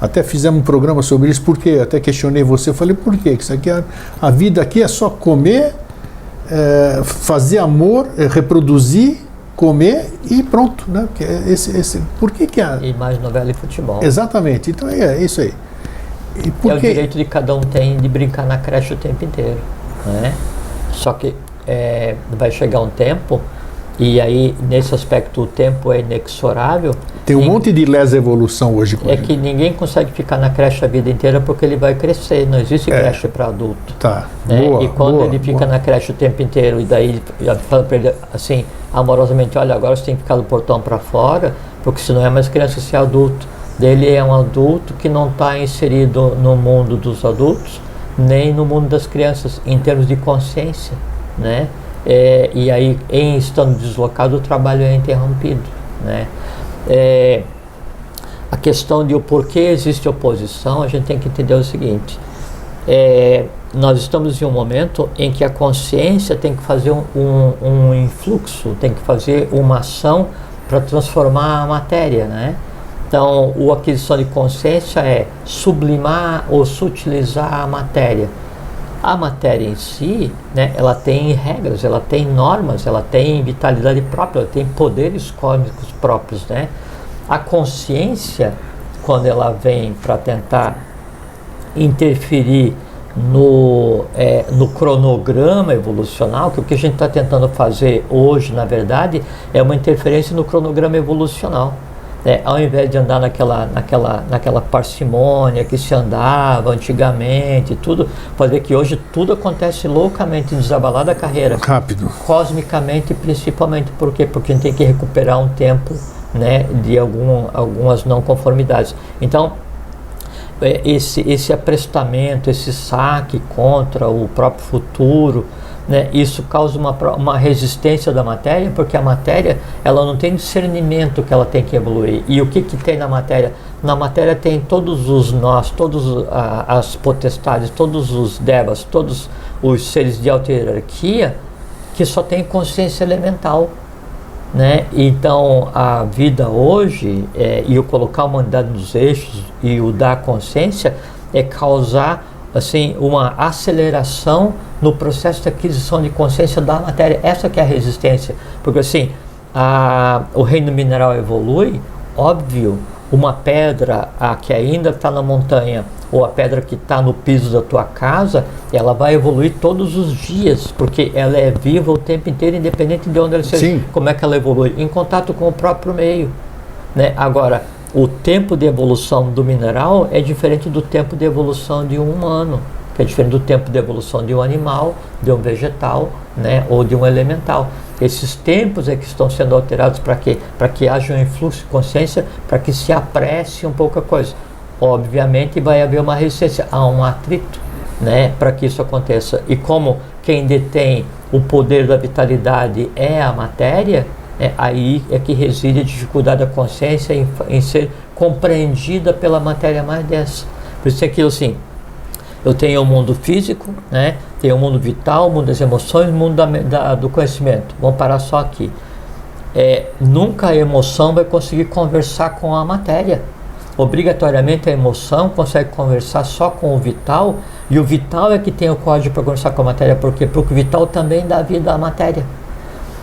Até fizemos um programa sobre isso, porque até questionei você, falei, por quê? Isso aqui a vida aqui é só comer, fazer amor, reproduzir, comer e pronto, né? Por que E mais novela e futebol. Exatamente, então é isso aí. E o direito de cada um tem de brincar na creche o tempo inteiro, né? Só que vai chegar um tempo, e aí nesse aspecto o tempo é inexorável. Tem um monte de lesa evolução hoje com ele. Que ninguém consegue ficar na creche a vida inteira porque ele vai crescer, não existe creche para adulto. Tá. Né? Boa, e quando ele fica na creche o tempo inteiro, e daí ele fala para ele assim, amorosamente, olha, agora você tem que ficar do portão para fora, porque se não é mais criança, se é adulto. Ele é um adulto que não está inserido no mundo dos adultos, nem no mundo das crianças, em termos de consciência, né? E aí, em estando deslocado, o trabalho é interrompido, né? A questão de o porquê existe oposição, a gente tem que entender o seguinte: nós estamos em um momento em que a consciência tem que fazer um influxo, tem que fazer uma ação para transformar a matéria, né? Então, a aquisição de consciência é sublimar ou sutilizar a matéria. A matéria em si, né, ela tem regras, ela tem normas, ela tem vitalidade própria, ela tem poderes cósmicos próprios, né? A consciência, quando ela vem para tentar interferir no cronograma evolucional, que o que a gente está tentando fazer hoje, na verdade, é uma interferência no cronograma evolucional. Ao invés de andar naquela parcimônia que se andava antigamente, tudo, pode ver que hoje tudo acontece loucamente, desabalada a carreira. Rápido. Cosmicamente, principalmente. Por quê? Porque a gente tem que recuperar um tempo, né, de algumas não conformidades. Então, esse aprestamento, esse saque contra o próprio futuro, né, isso causa uma resistência da matéria, porque a matéria ela não tem discernimento que ela tem que evoluir. E o que tem na matéria? Na matéria tem todos os nós, todas as potestades, todos os devas, todos os seres de alta hierarquia que só tem consciência elemental, né? Então a vida hoje, e o colocar a humanidade nos eixos e o dar consciência, é causar assim uma aceleração no processo de aquisição de consciência da matéria. Essa que é a resistência, porque assim o reino mineral evolui, óbvio. Uma pedra que ainda está na montanha, ou a pedra que está no piso da tua casa, ela vai evoluir todos os dias, porque ela é viva o tempo inteiro, independente de onde ela seja. Sim. Como é que ela evolui? Em contato com o próprio meio, né? Agora, o tempo de evolução do mineral é diferente do tempo de evolução de um humano, que é diferente do tempo de evolução de um animal, de um vegetal, né, ou de um elemental. Esses tempos é que estão sendo alterados para quê? Para que haja um influxo de consciência, para que se apresse um pouco a coisa. Obviamente vai haver uma resistência, há um atrito, né, para que isso aconteça. E como quem detém o poder da vitalidade é a matéria, aí é que reside a dificuldade da consciência em ser compreendida pela matéria mais densa. Por isso é aquilo assim: eu tenho o mundo físico, né? Tenho o mundo vital, o mundo das emoções, o mundo do conhecimento. Vamos parar só aqui. Nunca a emoção vai conseguir conversar com a matéria. Obrigatoriamente a emoção consegue conversar só com o vital, e o vital é que tem o código para conversar com a matéria. Por quê? Porque o vital também dá vida à matéria.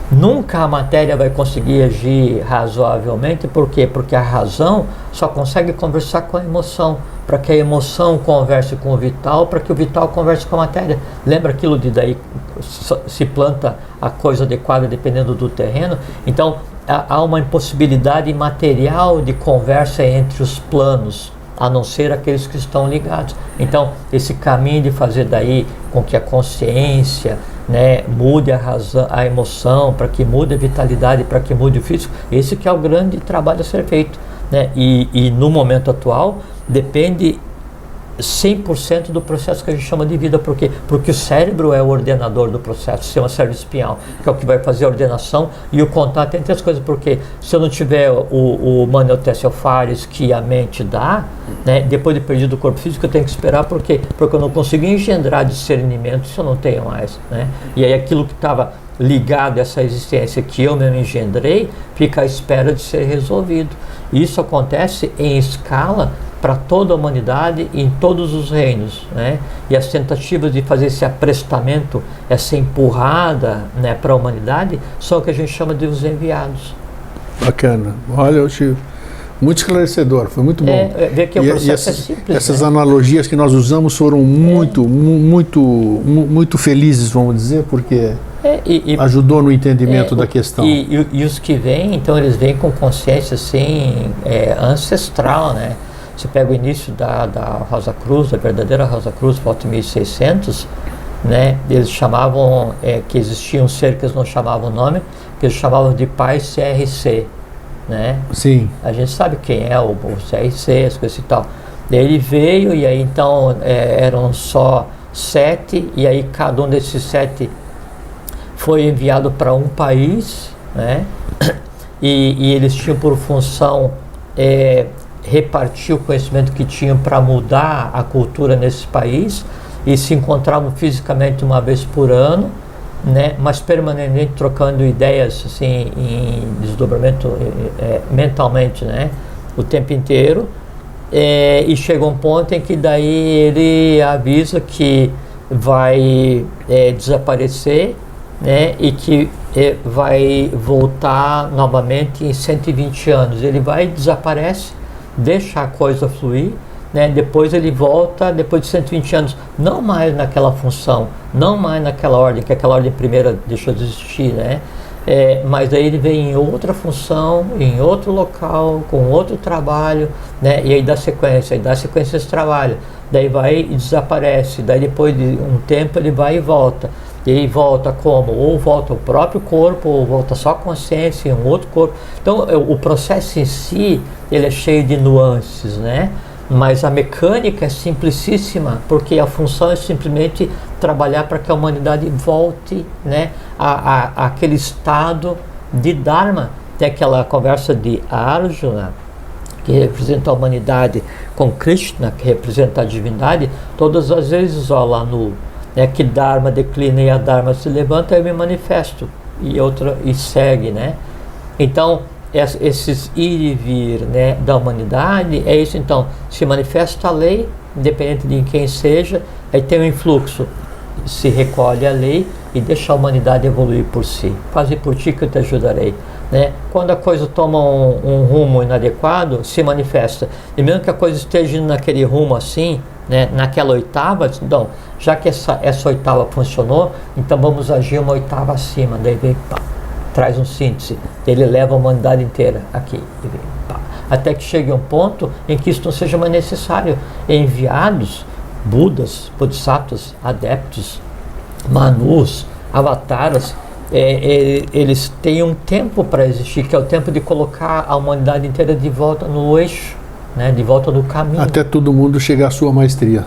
Nunca a matéria vai conseguir agir razoavelmente. Por quê? Porque a razão só consegue conversar com a emoção, para que a emoção converse com o vital, para que o vital converse com a matéria. Lembra aquilo de daí se planta a coisa adequada dependendo do terreno? Então há uma impossibilidade material de conversa entre os planos, a não ser aqueles que estão ligados. Então esse caminho de fazer daí com que a consciência, né, mude a razão, a emoção, para que mude a vitalidade, para que mude o físico, esse que é o grande trabalho a ser feito, né? E no momento atual depende 100% do processo que a gente chama de vida. Por quê? Porque o cérebro é o ordenador do processo, o sistema cérebro espinhal, que é o que vai fazer a ordenação e o contato entre as coisas. Porque se eu não tiver o Maniotécio Fares que a mente dá, né, depois de perdido o corpo físico, eu tenho que esperar. Por quê? Porque eu não consigo engendrar discernimento se eu não tenho mais, né? E aí aquilo que estava ligado a essa existência que eu mesmo engendrei, fica à espera de ser resolvido. Isso acontece em escala para toda a humanidade, em todos os reinos, né? E as tentativas de fazer esse aprestamento, essa empurrada, né, para a humanidade, são o que a gente chama de os enviados. Bacana. Olha, muito esclarecedor, foi muito bom. Ver que o processo é simples. Essas né? analogias que nós usamos foram muito felizes, vamos dizer, porque ajudou no entendimento da questão. E os que vêm, então, eles vêm com consciência assim, ancestral, né? Você pega o início da Rosa Cruz, da verdadeira Rosa Cruz, volta em 1600, né? Eles chamavam, que existia um ser que eles não chamavam o nome, que eles chamavam de Pai CRC, né? Sim. A gente sabe quem é o CR6, coisa e tal. Daí ele veio e aí então eram só 7 e aí cada um desses 7 foi enviado para um país, né? E eles tinham por função repartir o conhecimento que tinham para mudar a cultura nesse país e se encontravam fisicamente uma vez por ano, né? Mas permanentemente trocando ideias assim em desdobramento mentalmente, né? O tempo inteiro. E chega um ponto em que daí ele avisa que vai desaparecer, né, e que vai voltar novamente em 120 anos. Ele vai, desaparece, deixa a coisa fluir, né, depois ele volta depois de 120 anos, não mais naquela função, não mais naquela ordem, que aquela ordem primeira deixou de existir, né? Mas daí ele vem em outra função, em outro local, com outro trabalho, né? E aí dá sequência a esse trabalho. Daí vai e desaparece. Daí depois de um tempo ele vai e volta. E aí volta como? Ou volta o próprio corpo, ou volta só a consciência em um outro corpo. Então o processo em si, ele é cheio de nuances, né? Mas a mecânica é simplicíssima, porque a função é simplesmente trabalhar para que a humanidade volte, né, a aquele estado de Dharma. Tem aquela conversa de Arjuna, que representa a humanidade, com Krishna, que representa a divindade. Todas as vezes, ó, lá no que Dharma declina e a Dharma se levanta, eu me manifesto, e segue, né? Então, esses ir e vir, né, da humanidade, é isso. Então, se manifesta a lei, independente de quem seja, aí tem um influxo, se recolhe a lei e deixa a humanidade evoluir por si. Faze por ti que eu te ajudarei, né? Quando a coisa toma um rumo inadequado, se manifesta. E mesmo que a coisa esteja indo naquele rumo assim, né, naquela oitava, então, já que essa oitava funcionou, então vamos agir uma oitava acima. Daí vem, pá, traz um síntese, ele leva a humanidade inteira aqui, até que chegue um ponto em que isso não seja mais necessário. Enviados, Budas, Bodhisattvas, adeptos, Manus, avataras, eles têm um tempo para existir, que é o tempo de colocar a humanidade inteira de volta no eixo, né, de volta no caminho. Até todo mundo chegar à sua maestria.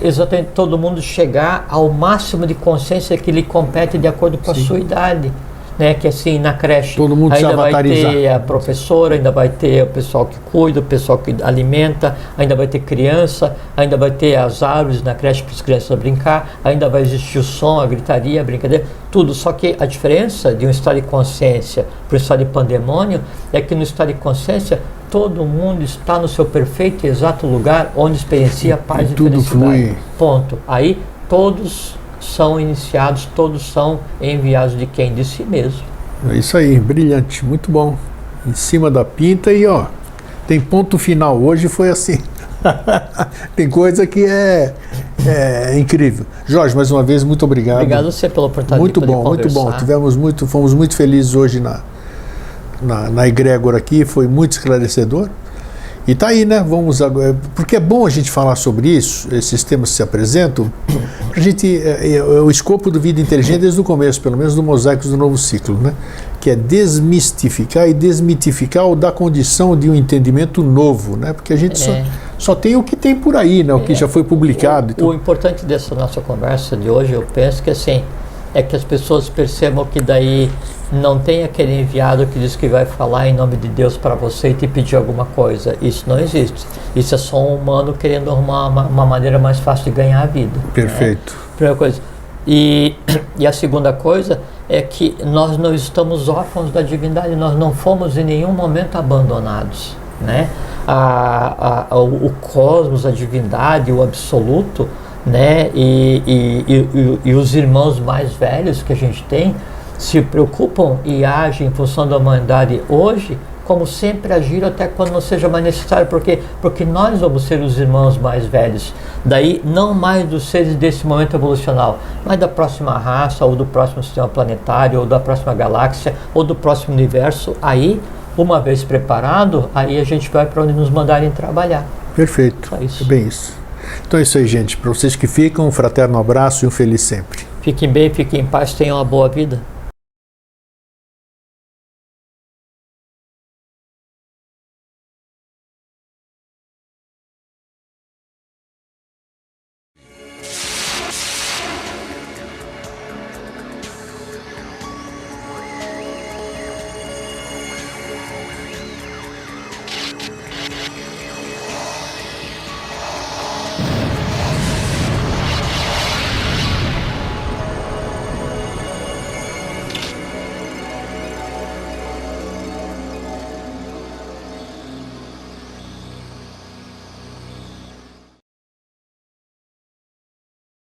Exatamente, todo mundo chegar ao máximo de consciência que lhe compete de acordo com a sua idade. Né, que assim, na creche todo mundo ainda vai ter a professora, ainda vai ter o pessoal que cuida, o pessoal que alimenta, ainda vai ter criança, ainda vai ter as árvores na creche para as crianças brincar, ainda vai existir o som, a gritaria, a brincadeira, tudo. Só que a diferença de um estado de consciência para um estado de pandemônio é que no estado de consciência todo mundo está no seu perfeito e exato lugar onde experiencia paz e tudo felicidade. Flui. Ponto. Aí todos são iniciados, todos são enviados de quem? De si mesmo. É isso aí, brilhante, muito bom. Em cima da pinta e ó, tem ponto final. Hoje foi assim. Tem coisa que é incrível. Jorge, mais uma vez, muito obrigado. Obrigado a você pela oportunidade muito de poder bom, conversar. Muito bom. Fomos muito felizes hoje na egrégora aqui, foi muito esclarecedor. E tá aí, né? Vamos agora, porque é bom a gente falar sobre isso, esses temas que se apresentam, a gente, o escopo do Vida Inteligente desde o começo, pelo menos do Mosaicos do Novo Ciclo, né? Que é desmistificar e desmitificar ou dar condição de um entendimento novo, né? Porque a gente só tem o que tem por aí, né? O que já foi publicado. Então. O importante dessa nossa conversa de hoje, eu penso que assim, é que as pessoas percebam que daí não tem aquele enviado que diz que vai falar em nome de Deus para você e te pedir alguma coisa. Isso não existe. Isso é só um humano querendo arrumar uma maneira mais fácil de ganhar a vida. Perfeito. Né? Primeira coisa. E a segunda coisa é que nós não estamos órfãos da divindade, nós não fomos em nenhum momento abandonados, né? O cosmos, a divindade, o absoluto, né? E os irmãos mais velhos que a gente tem se preocupam e agem em função da humanidade hoje, como sempre agiram até quando não seja mais necessário, porque nós vamos ser os irmãos mais velhos, daí não mais dos seres desse momento evolucional, mas da próxima raça, ou do próximo sistema planetário, ou da próxima galáxia, ou do próximo universo. Aí, uma vez preparado, aí a gente vai para onde nos mandarem trabalhar. Perfeito, é bem isso. Então é isso aí, gente. Para vocês que ficam, um fraterno abraço e um feliz sempre. Fiquem bem, fiquem em paz, tenham uma boa vida.